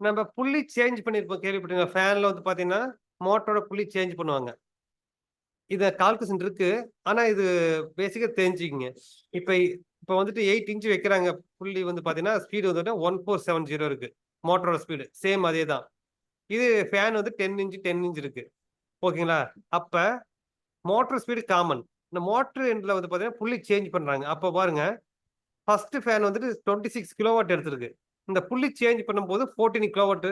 நம்ம புள்ளி சேஞ்ச் பண்ணியிருப்போம் கேள்விப்பட்டீங்களா? ஃபேன்ல வந்து பார்த்தீங்கன்னா, மோட்டரோட புள்ளி சேஞ்ச் பண்ணுவாங்க. இத கால்குலேஷன் இருக்கு. ஆனா இது பேசிக்கா தெரிஞ்சுக்கங்க. இப்ப இப்ப வந்துட்டு 8 இன்ச் வைக்கிறாங்க. புள்ளி வந்து பார்த்தீங்கன்னா, ஸ்பீடு வந்துட்டு 1470 இருக்கு. மோட்டரோட ஸ்பீடு. சேம் அதே தான். இது ஃபேன் வந்து 10 இன்ச் 10 இன்ச் இருக்கு. ஓகேங்களா? அப்ப மோட்டார் ஸ்பீடு காமன். இந்த மோட்டர் எண்ட்ல வந்து பார்த்தீங்கன்னா, புள்ளி சேஞ்ச் பண்றாங்க. அப்ப பாருங்க, ஃபர்ஸ்ட் ஃபேன் வந்துட்டு 26 கிலோவாட் எடுத்திருக்கு. இந்த புள்ளி சேஞ்ச் பண்ணும்போது 14 கிலோவாட்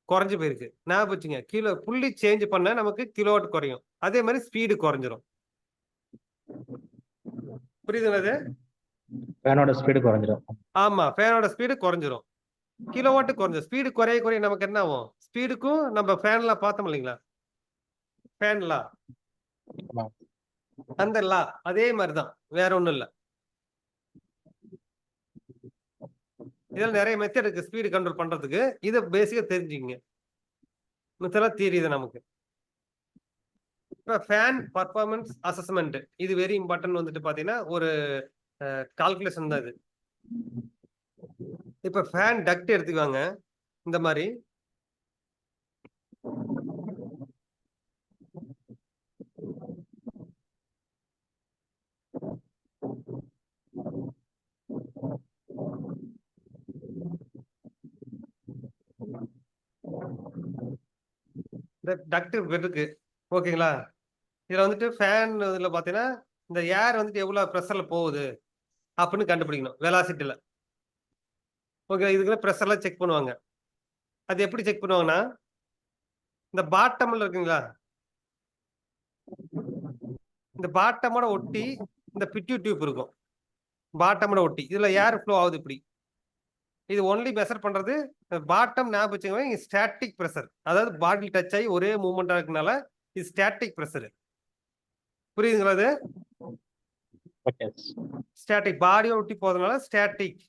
குறைஞ்சு போயிருக்கு. ஞாபகம் வச்சுங்க. புள்ளி சேஞ்ச் பண்ணா நமக்கு கிலோவாட் குறையும். அதே மாரி ஸ்பீடு குறைஞ்சிரும். புரியுதுங்களா இது? ஃபேனோட ஸ்பீடு குறைஞ்சிரும். ஆமா. ஃபேனோட ஸ்பீடு குறைஞ்சிரும். கிலோவாட் குறைஞ்சிரும். ஸ்பீடு குறைய குறைய நமக்கு என்ன ஆகும்? ஸ்பீடுக்கும் நம்ம ஃபேன்ல பார்த்தோம் இல்லைங்களா? ஃபேன் லா. ஆமா. அந்த லா. அதே மாரி தான். வேற ஒண்ணும் இல்ல. இதுல நெறைய மெத்தட் இருக்கு ஸ்பீடு கண்ட்ரோல் பண்றதுக்கு. இத பேசிக்கா தெரிஞ்சுக்கங்க. மித்தெல்லாம் தியரி தான் நமக்கு. இப்ப ஃபேன் பெர்ஃபார்மன்ஸ் அசஸ்மென்ட். இது வெரி இம்பார்ட்டன்ட் வந்துட்டு பார்த்தீங்கன்னா, ஒரு கால்குலேஷன் தான் இது. இப்ப ஃபேன் டக்ட் எடுத்துக்குவாங்க. இந்த மாரி. இந்த டக்ட் இருக்கு. ஓகேங்களா? இதுல வந்துட்டு ஃபேன் இதுல பார்த்தீங்கன்னா, இந்த ஏர் வந்துட்டு எவ்வளோ பிரஷர்ல போகுது அப்படின்னு கண்டுபிடிக்கணும். வெலாசிட்டில. ஓகே. இதுக்கு பிரஷர்லாம் செக் பண்ணுவாங்க. அது எப்படி செக் பண்ணுவாங்கன்னா, இந்த பாட்டம்ல இருக்குங்களா? இந்த பாட்டமோட ஒட்டி இந்த பிட்யூ டியூப் இருக்கும். பாட்டமோட ஒட்டி. இதுல ஏர் ஃப்ளோ ஆகுது இப்படி. இது ஒன்லி மெஷர் பண்றது பாட்டம் ஞாபகம் வச்சுக்கோங்க. Static pressure. அதாவது பாடில டச் ஆகி ஒரே மூவ்மென்ட்டா இருக்கனால இது ஸ்டாட்டிக் பிரஷர். புரியுதுங்களா இது? ஓகே. ஸ்டாட்டிக் பாடிய ஒட்டி போறதுனால ஸ்டாட்டிக்.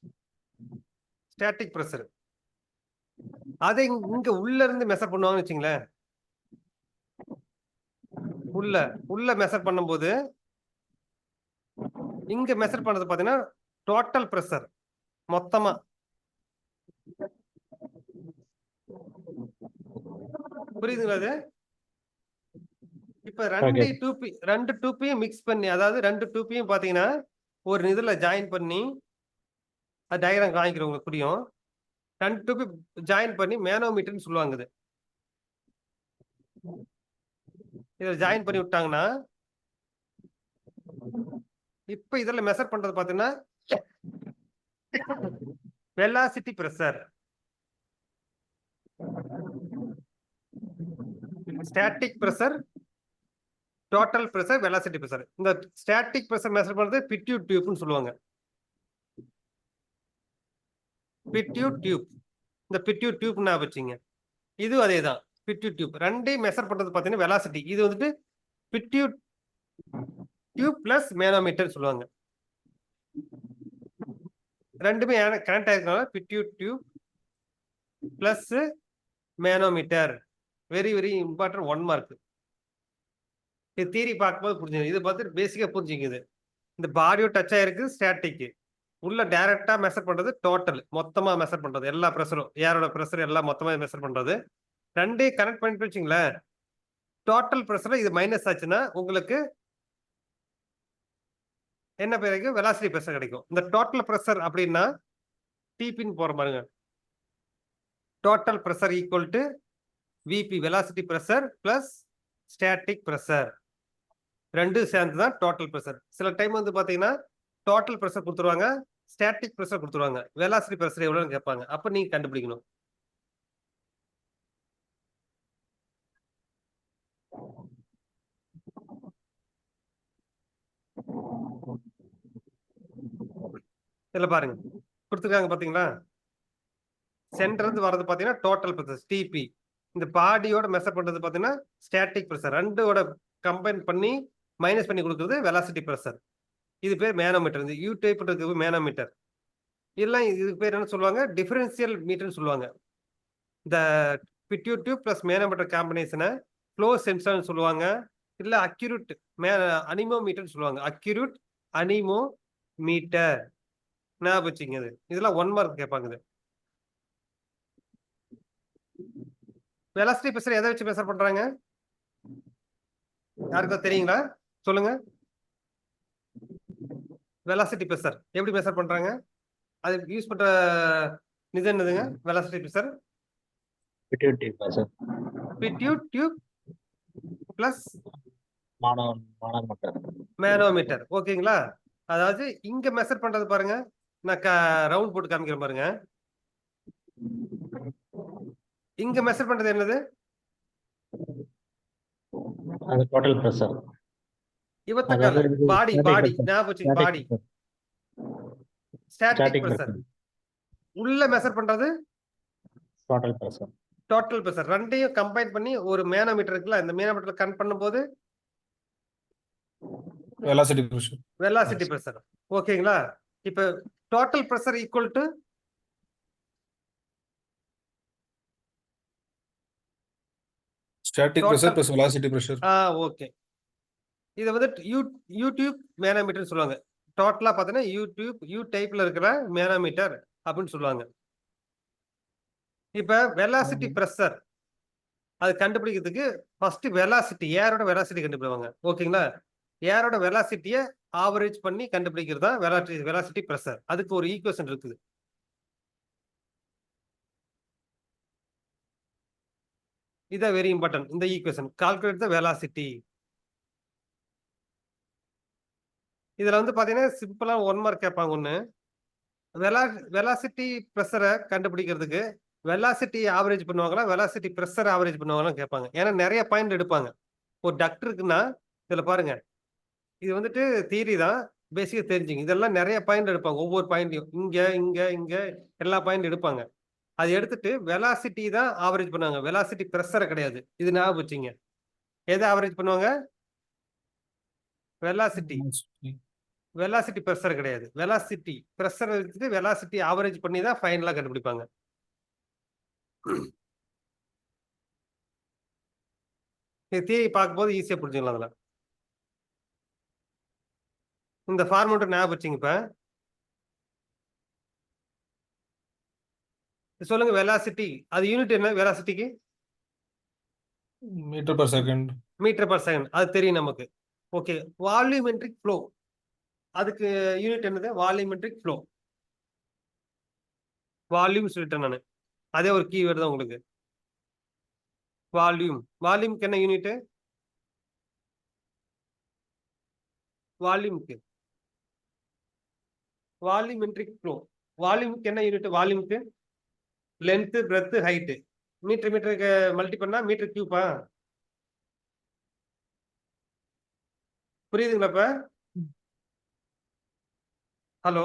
Static pressure. அதை இங்க உள்ள இருந்து மெஷர் பண்ணுவாங்கன்னு வச்சுங்களேன். உள்ள மெஷர் பண்ணும்போது, இங்க மெஷர் பண்றது பார்த்தீங்கன்னா, டோட்டல் பிரஷர். மொத்தமா. புரியுதுங்களா இது? இப்ப ஓகே. 2 டூப்பையும் மிக்ஸ் பண்ணி, அதாவது 2 டூப்பையும் பார்த்தீங்கன்னா, ஒரு இதுல ஜாயின் பண்ணி, அது டயகிராம் காமிக்கிறேன் உங்களுக்கு புரியும். 2 டூப்பையும் ஜாயின் பண்ணி மேனோமீட்டர்ன்னு சொல்லுவாங்க இது. இத ஜாயின் பண்ணி விட்டாங்கன்னா, இப்ப இதுல மெஷர் பண்றது பார்த்தீங்கன்னா, velocity pressure. Static pressure, total pressure, velocity pressure. இந்த ஸ்டாட்டிக் பிரஷர் மெஷர் பண்றது பிட்யூ டியூப்னு சொல்லுவாங்க. பிட்யூ டியூப். இந்த பிட்யூ டியூப் ஞாபகம் வச்சுங்க. இதுவும் அதேதான். பிட்யூ டியூப். 2யும் மெஷர் பண்றது பார்த்தீங்கன்னா வெலாசிட்டி. இது வந்துட்டு பிட்யூ டியூப் பிளஸ் மேனோமீட்டர் சொல்லுவாங்க. 2மே கனெக்ட் ஆயிருக்கனால pitot tube plus manometer. Very very important 1 mark. இது தியரி பார்க்கும்போது புரிஞ்சுது. இது பார்த்து பேசிக்கா புரிஞ்சுக்குது. இந்த பாடியோட டச் ஆயிருக்கு ஸ்டாட்டிக். உள்ள டைரக்ட்டா மெஷர் பண்றது டோட்டல். மொத்தமா மெஷர் பண்றது. எல்லா பிரஷரும். ஏரோட பிரஷர் எல்லாம் மொத்தமா மெஷர் பண்றது. 2யும் கனெக்ட் பண்ணிட்டு வச்சுங்களேன். டோட்டல் பிரஷர்ல இது மைனஸ் ஆச்சுன்னா, உங்களுக்கு என்ன கிடைக்கும்? வெலாசிட்டி பிரஷர் கிடைக்கும். இந்த டோட்டல் பிரஷர் அப்படின்னா, டிபின்னு போடுறேன் பாருங்க. Total pressure equal to VP velocity pressure plus static pressure. 2 சேர்ந்து தான் டோட்டல் பிரஷர். சில டைம் வந்து பார்த்தீங்கன்னா, டோட்டல் பிரஷர் குடுத்துருவாங்க. ஸ்டாட்டிக் பிரஷர் குடுத்துருவாங்க. வெலாசிட்டி பிரஷர் எவ்வளோன்னு கேட்பாங்க. அப்ப நீங்க கண்டுபிடிக்கணும். இதுல பாருங்க. குடுத்துருக்காங்க பார்த்தீங்களா? சென்டர்ல இருந்து வர்றது பார்த்தீங்கன்னா, டோட்டல் பிரஷர் டிபி. இந்த பாடியோட மெஷர் பண்றது பார்த்தீங்கன்னா, ஸ்டாட்டிக் பிரஷர். 2ஓட கம்பைன் பண்ணி மைனஸ் பண்ணி குடுக்குறது வெலாசிட்டி பிரஷர். இது பேர் மேனோமீட்டர். இந்த யூ டைப் இருக்கிறது மேனோமீட்டர். இதெல்லாம் இதுக்கு பேர் என்ன சொல்லுவாங்க? டிஃபரன்ஷியல் மீட்டர்ன்னு சொல்லுவாங்க. இந்த பிட்யூ டியூப் பிளஸ் மேனோமீட்டர் காம்பினேஷன ஃப்ளோ சென்சார்ன்னு சொல்லுவாங்க. இல்ல அக்யூரேட் மே அனிமோமீட்டர்ன்னு சொல்லுவாங்க. Accurate anemometer. ஞாபகம் வச்சுக்கங்க இது. இதெல்லாம் 1 மார்க் கேட்பாங்க இது. வெலாசிட்டி ப்ரெஷர் எதை வச்சு மெஷர் பண்றாங்க? யாருக்காவது தெரியுங்களா? சொல்லுங்க. வெலாசிட்டி ப்ரெஷர் எப்படி மெஷர் பண்றாங்க? அது யூஸ் பண்ற இது என்னதுங்க? Velocity pressure pituitary pressure. Pitot tube plus manometer. Manometer. ஓகேங்களா? அதாவது இங்க மெஷர் பண்றது பாருங்க. நான் ரவுண்ட் போட்டு காமிக்கிறேன் பாருங்க. இங்க மெஷர் பண்றது என்னது? அது டோட்டல் ப்ரெஷர். இவத்தக்கால பாடி பாடி ஞாபகம் வச்சுங்க. பாடி ஸ்டாட்டிக் ஸ்டாட்டிக் ப்ரெஷர். ப்ரெஷர். உள்ள மெஷர் பண்றது டோட்டல் ப்ரெஷர். Total pressure. ரெண்டையும் கம்பைன் பண்ணி ஒரு மேனோமீட்டர் இருக்குல்ல, இந்த மேனோமீட்டர் கனெக்ட் பண்ணும்போது வெலாசிட்டி ப்ரெஷர். Velocity pressure. ஓகேங்களா? இப்ப total pressure equal to static pressure plus velocity pressure. Okay. இதை வந்து யூடியூப் மேனோமீட்டர் சொல்லுவாங்க. டோட்டலா பார்த்தீங்கன்னா யூடியூப் யூ டைப்ல இருக்கிற மேனோமீட்டர் அப்படின்னு சொல்லுவாங்க. இப்ப வெலாசிட்டி ப்ரெஷர் அது கண்டுபிடிக்கிறதுக்கு ஃபர்ஸ்ட் வெலாசிட்டி ஏரோட வெலாசிட்டி கண்டுபிடிப்பாங்க. ஓகேங்களா? ஏரோட வெலாசிட்டியை ஆவரேஜ் பண்ணி கண்டுபிடிக்கிறது தான் வெலாசிட்டி ப்ரெஷர். அதுக்கு ஒரு ஈக்குவேஷன் இருக்குது. இதான் வெரி இம்பார்ட்டன்ட். இந்த ஈக்குவேஷன் கால்குலேட் த வெலாசிட்டி. இதுல வந்து பாத்தீங்கன்னா சிம்பிளா 1 மார்க் கேட்பாங்க. ஒண்ணு வெலாசிட்டி ப்ரெஷரை கண்டுபிடிக்கிறதுக்கு வெலாசிட்டி ஆவரேஜ் பண்ணுவாங்களா, வெலாசிட்டி ப்ரெஷர் ஆவரேஜ் பண்ணுவாங்களா கேட்பாங்க. ஏன்னா நிறைய பாயிண்ட் எடுப்பாங்க. ஒரு டக்ட் இருக்குன்னா இதுல பாருங்க, இது வந்துட்டு தியரி தான், பேசிக்கா தெரிஞ்சுங்க. இதெல்லாம் நிறைய பாயிண்ட் எடுப்பாங்க. ஒவ்வொரு பாயிண்ட்லயும் இங்க இங்க இங்க எல்லா பாயிண்ட் எடுப்பாங்க. அது எடுத்துட்டு வெலாசிட்டி தான் ஆவரேஜ் பண்ணுவாங்க, வெலாசிட்டி ப்ரெஷரை கிடையாது. இது ஞாபகம் வச்சுங்க. எதை ஆவரேஜ் பண்ணுவாங்க? வெலாசிட்டி. வெலாசிட்டி ப்ரெஷர் கிடையாது. வெலாசிட்டி ப்ரெஷர் வச்சுட்டு வெலாசிட்டி ஆவரேஜ் பண்ணி தான் ஃபைனலா கண்டுபிடிப்பாங்க. தியரி பார்க்கும்போது ஈஸியா புரிஞ்சுக்கலாம். அதுல இந்த ஃபார்முலா ஞாபகம் வச்சுங்க. இப்ப சொல்லுங்க வெலாசிட்டி. அது யூனிட் என்ன வெலாசிட்டிக்கு? Metre per second. Metre per second. அது தெரியும் நமக்கு. ஓகே. வால்யூமெட்ரிக் ஃப்ளோ அதுக்கு யூனிட் என்னது? Volumetric flow. வால்யூம் சொல்லிட்டேன் நானு. அதே ஒரு கீவேர்டு தான் உங்களுக்கு. வால்யூம். வால்யூம்க்கு என்ன யூனிட்? வால்யூம்க்கு வால்யூமெட்ரிக் ஃப்ளோ. வால்யூம்க்கு என்ன யூனிட்? வால்யூம்க்கு லென்த், பிரெத், ஹைட். மீட்டருக்கு மல்டி பண்ணா மீட்டர் கியூபா? புரியுதுங்களா இப்ப? ஹலோ,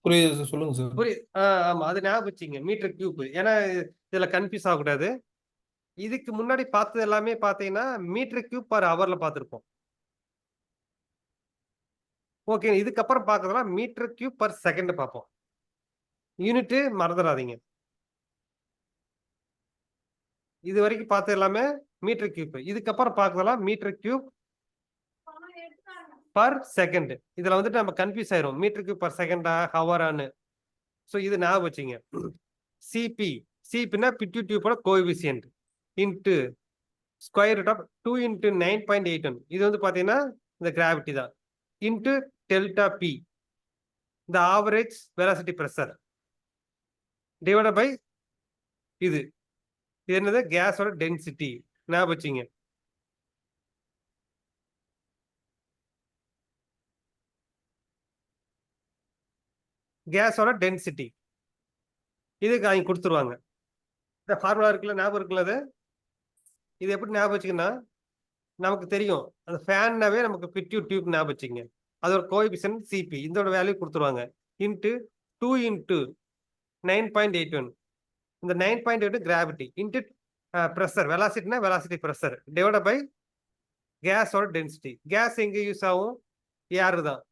புரியுது, சொல்லுங்க சார். புரியுது. ஆமா, அது ஞாபகம் வச்சுங்க. Metre cube. ஏன்னா இதுல கன்ஃபியூஸ் ஆகக்கூடாது. இதுக்கு முன்னாடி பார்த்தது எல்லாமே பாத்தீங்கன்னா மீட்டர் கியூப் பர் ஹவர்ல பார்த்திருப்போம். ஓகே. இதுக்கப்புறம் பார்க்கறதுலாம் மீட்டர் கியூப் பர் செகண்ட் பார்ப்போம். யூனிட் மறந்துடாதீங்க. இது வரைக்கும் பார்த்தது எல்லாமே மீட்டர் கியூப். இதுக்கப்புறம் பார்க்கறதெல்லாம் மீட்டர் கியூப் பர் செகண்ட். இதுல வந்துட்டு நம்ம கன்ஃபியூஸ் ஆயிரும். மீட்டர் கியூப் பர் செகண்டா ஹவரான்னு. ஸோ இது ஞாபகம் வச்சுங்க. சிபி. சிபின்னா பிட்யூட்டியூப்போட coefficient into square root of 2 into 9.81. இது வந்து பாத்தீங்கன்னா இந்த கிராவிட்டி தான். இன்ட்டு டெல்டா பி, இந்த average velocity pressure divide by இது என்னது? கேஸோட டென்சிட்டி. ஞாபகம் வச்சுங்க. கேஸோட டென்சிட்டி இதுக்கு அவங்க கொடுத்துருவாங்க. இந்த ஃபார்முலா இருக்குல்ல, ஞாபகம் இருக்குல்ல? அது இது எப்படி ஞாபகம் வச்சுக்கன்னா, நமக்கு தெரியும் அந்த ஃபேன்னாவே நமக்கு பிட்யூட் டியூப் ஞாபகம் வச்சுங்க. அதோட கோஎஃபிஷியன்ட் சிபி இதோட வேல்யூ கொடுத்துருவாங்க. Into 2 into 9.81. இந்த 9.8 கிராவிட்டி இன்ட்டு ப்ரெஷர். வெலாசிட்டினா வெலாசிட்டி ப்ரெஷர் டிவைட் பை கேஸோட டென்சிட்டி. கேஸ் எங்க யூஸ் ஆகும்? ஏர் தான்.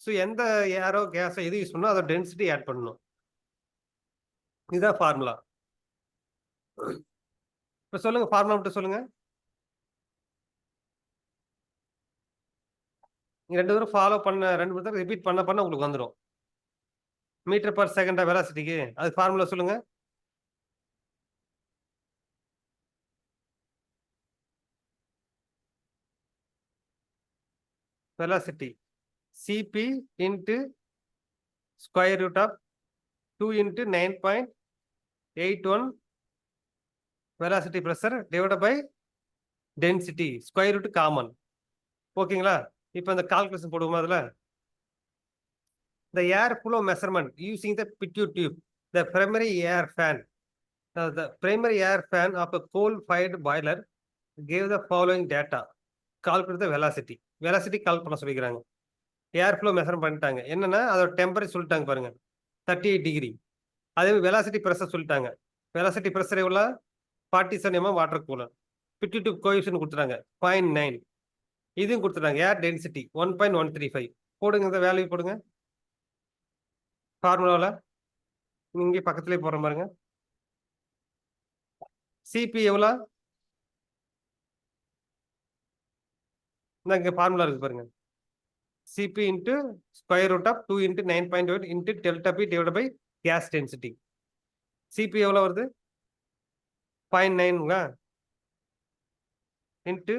ஸோ எந்த ஏரோ கேஸோ எது யூஸ் பண்ணணும் அதோட டென்சிட்டி ஆட் பண்ணணும். இதுதான் ஃபார்முலா. இப்போ சொல்லுங்க, ஃபார்முலா மட்டும் சொல்லுங்க. நீங்க 2 தடவை ஃபாலோ பண்ண 2 தடவை ரிப்பீட் பண்ண உங்களுக்கு வந்துடும். மீட்டர் பர் செகண்டா வெலாசிட்டிக்கு அது ஃபார்முலா சொல்லுங்க. velocity Cp into square root of 2 into 9.81 velocity pressure divided by density square root common. ஓகேங்களா? இப்போ இந்த கால்குலேஷன் போடுவோமா அதுல? The air flow measurement using the pitot tube, the primary air fan. The primary air fan of a coal-fired boiler gave the following data. Calculate the velocity. Velocity calculate பண்ண சொல்லிக்கிறாங்க. Air flow measure பண்ணிட்டாங்க. என்னன்னா அதோட temperature சொல்லிட்டாங்க பாருங்க. 38 degree. அதே velocity pressure சொல்லிட்டாங்க. Velocity pressure எவ்வளோ? 47 mm water cooler. pitot tube coefficient கொடுத்துட்டாங்க 0.9. இதுவும் கொடுத்துட்டாங்க. ஏர் டென்சிட்டி 1.135. போடுங்க இந்த வேல்யூ போடுங்க. ஃபார்முலாவில் இங்கே பக்கத்துலேயே போடுற பாருங்க. சிபி எவ்வளோ? இங்கே ஃபார்முலா இருக்கு பாருங்க. CP into square root of 2 into 9.8 into delta P divide by gas density. CP எவ்வளோ வருது? 0.9ங்களா into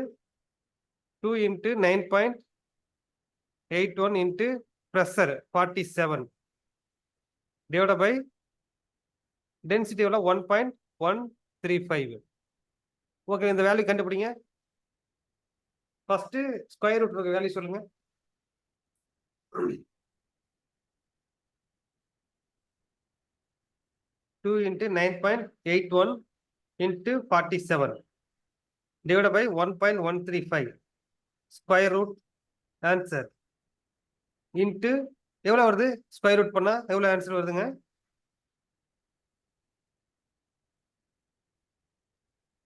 2 into 9.81 into pressure 47 divided by density எவ்வளோ? 1.135. ஓகே, இந்த வேல்யூ கண்டுபிடிங்க. ஃபர்ஸ்ட் ஸ்கொயர் ரூட் இருக்க வேல்யூ சொல்லுங்க. Two into 9.81 into 47 divided by 1.135 square root answer into எவ்வளோ வருது? ஸ்கொயர் ரூட் பண்ணா எவ்வளோ ஆன்சர் வருதுங்க?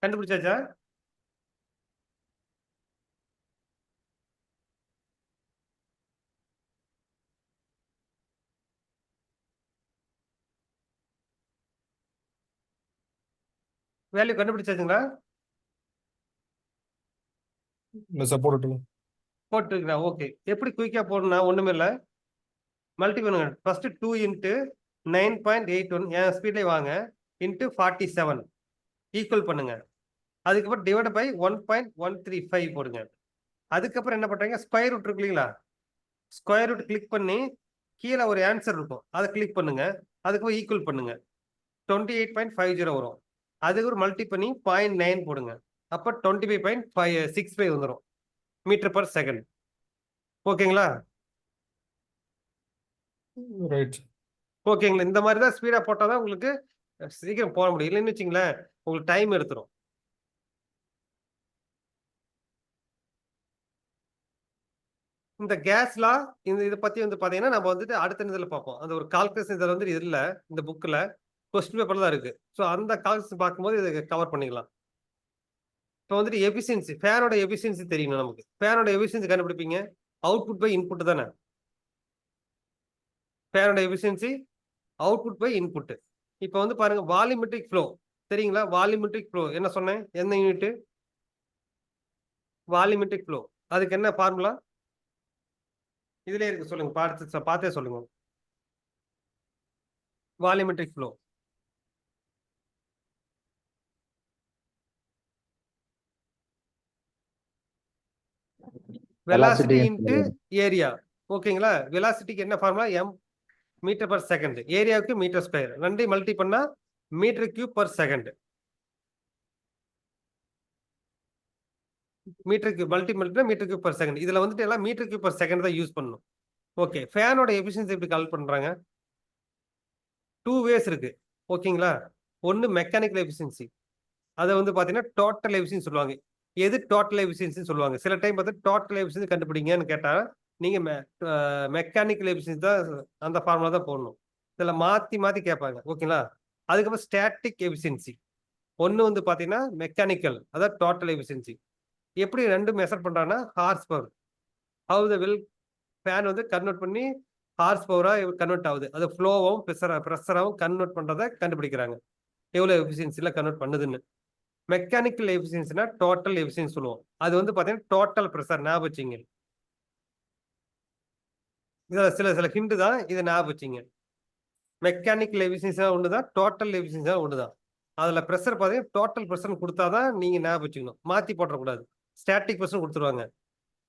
கண்டுபிடிச்சாச்சா? வேல்யூ கண்டுபிடிச்சாச்சுங்களா? இல்லை சார் போட்டுட்டு. போட்டுருக்கா? ஓகே. எப்படி குயிக்காக போடணும்னா ஒன்றுமே இல்லை, மல்டி பண்ணுங்க. ஃபர்ஸ்ட் 2 இன்ட்டு 9.81 என் ஸ்பீட்லேயே வாங்க இன்ட்டு 47 ஈக்குவல் பண்ணுங்க. அதுக்கப்புறம் டிவைட் பை 1.135 போடுங்க. அதுக்கப்புறம் என்ன பண்ணுறீங்க? ஸ்கொயர் ரூட் இருக்கு இல்லைங்களா? ஸ்கொயர் ரூட் கிளிக் பண்ணி கீழே ஒரு ஆன்சர் இருக்கும், அதை கிளிக் பண்ணுங்க. அதுக்கப்புறம் ஈக்குவல் பண்ணுங்க. 28.50 வரும். அதுக்கு ஒரு மல்டி பண்ணி 0.9 போடுங்க. அப்போ 25.65 வந்துடும் மீட்டர் பர் செகண்ட். ஓகேங்களா? ரைட். ஓகேங்களா? இந்த மாதிரி தான் ஸ்பீடாக போட்டால் தான் உங்களுக்கு சீக்கிரம் போட முடியும். இல்லைன்னு வச்சிங்களேன் உங்களுக்கு டைம் எடுத்துரும். இந்த கேஸ்லாம் இதை பற்றி வந்து பார்த்தீங்கன்னா நம்ம வந்துட்டு அடுத்த இதில் பார்ப்போம். அந்த ஒரு கால்குலேஷன் இதில் வந்து இதில் இந்த புக்கில் கொஸ்டின் பேப்பர் தான் இருக்குது. ஸோ அந்த கால்குலேஷன் பார்க்கும்போது இதை கவர் பண்ணிக்கலாம். இப்போ வந்துட்டு எஃபிஷியன்சி, ஃபேனோட எஃபிஷியன்சி தெரியணும் நமக்கு. ஃபேனோட எஃபிஷியன்சி கண்டுபிடிப்பீங்க அவுட்புட் பை இன்புட் தானே. ஃபேனோட எஃபிஷியன்சி அவுட்புட் பை இன்புட். இப்போ வந்து பாருங்க வால்யூமெட்ரிக் ஃப்ளோ தெரியுங்களா? வால்யூமெட்ரிக் ஃப்ளோ என்ன சொன்னேன்? எந்த யூனிட்? Volumetric flow. அதுக்கு என்ன ஃபார்முலா? இதுலயே இருக்கு, சொல்லுங்க. பார்த்தே சொல்லுங்க. Volumetric flow velocity into area. ஓகேங்களா? வெலாசிட்டிக்கு என்ன formula? M metre per second. ஏரியாவுக்கு மீட்டர் ஸ்கொயர். ரெண்டையும் மல்டி பண்ணா metre cube per second. Metre cube multi metre cube per second. இதுல வந்துட்டு எல்லாம் மீட்டர் கியூப் பர் செகண்ட் தான் யூஸ் பண்ணணும். ஓகே, ஃபேனோட எஃபிஷியன்சி எப்படி கால் பண்றாங்க? 2 வேஸ் இருக்கு. ஓகேங்களா? ஒன்னு மெக்கானிக்கல் எஃபிஷியன்சி, அதை வந்து பாத்தீங்கன்னா டோட்டல் எஃபிஷியன்சி சொல்லுவாங்க. எது டோட்டல் எஃபிஷியன்சி சொல்லுவாங்க. சில டைம் பார்த்து டோட்டல் எஃபிஷியன்சி கண்டுபிடிங்கன்னு கேட்டா நீங்க மெக்கானிக்கல் எஃபிஷியன்சி தான் அந்த ஃபார்முலா தான் போடணும். இதுல மாத்தி மாத்தி கேட்பாங்க. ஓகேங்களா? அதுக்கப்புறம் ஸ்டாட்டிக் எஃபிஷியன்சி. ஒன்னு வந்து பாத்தீங்கன்னா மெக்கானிக்கல், அதாவது டோட்டல் எஃபிஷியன்சி. எப்படி ரெண்டும் மெஷர் பண்றாங்கன்னா horse power, how the will fan வந்து கன்வெர்ட் பண்ணி ஹார்ஸ் பவரா கன்வெர்ட் ஆகுது. அது ஃப்ளோவும் ப்ரெஷராகவும் கன்வெர்ட் பண்றதை கண்டுபிடிக்கிறாங்க, எவ்வளவு எஃபிஷியன்சில கன்வெர்ட் பண்ணுதுன்னு. மெக்கானிக்கல் எஃபிஷியன்சினா டோட்டல் எஃபிஷியன்சி சொல்லுவோம். அது வந்து பாத்தீங்கன்னா டோட்டல் ப்ரெஷர். ஞாபகம் வச்சுங்க. இதுல சில ஹிண்ட் தான், இதை ஞாபகம் வச்சுங்க. மெக்கானிக்கல் எஃபிஷியன்சி ஒண்ணுதான், டோட்டல் எஃபிஷியன்சி ஒண்ணுதான். அதுல ப்ரெஷர் பாத்தீங்கன்னா டோட்டல் ப்ரெஷர் கொடுத்தாதான் நீங்க ஞாபகம் வச்சுக்கணும். மாத்தி போட்டக்கூடாது. ஸ்டாட்டிக் ப்ரெஷர் கொடுத்துருவாங்க.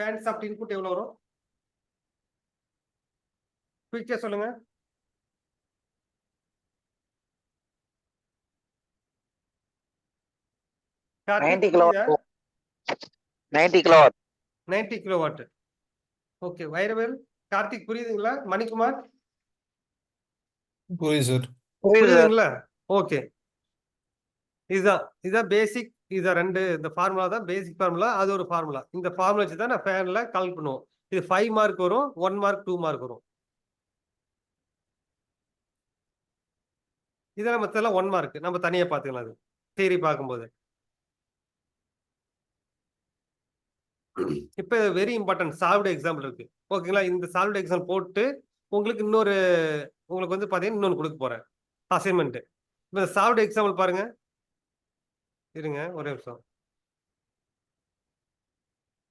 ஃபேன் ஷாஃப்ட் இன்புட் எவ்வளவு வரும்? குயிக்கா சொல்லுங்க. கார்த்திக் 90 புரியுதா? kilowatt. 90 kilowatt. 90 கிலோவாட். ஓகே வைரவேல் கார்த்திக் புரியுதுங்களா? மணிக்குமார் புரியுது சார். புரியுது சார். புரியுதுங்களா? ஓகே. இதுதான் பேசிக். இதான் ரெண்டு இந்த ஃபார்முலா தான் பேசிக் ஃபார்முலா. அது ஒரு ஃபார்முலா. இந்த ஃபார்முலா வச்சு தான் நான் ஃபேன்ல கால் பண்ணுவோம். இது 5 மார்க் வரும், 1 மார்க், 2 மார்க் வரும். இதெல்லாம் மத்தெல்லாம் 1 மார்க். நம்ம தனியா பார்த்துக்கலாம் அது தியரி பார்க்கும்போது. இப்போ வெரி இம்பார்ட்டன்ட் சால்வ்டு எக்ஸாம்பிள் இருக்கு. ஓகேங்களா? இந்த சால்வ்டு எக்ஸாம்பிள் போட்டு உங்களுக்கு உங்களுக்கு வந்து பார்த்தீங்கன்னா இன்னொன்று கொடுக்க போறேன் அசைன்மெண்ட். இப்போ சால்வ்டு எக்ஸாம்பிள் பாருங்க. இருங்க ஒரே நிமிஷம்.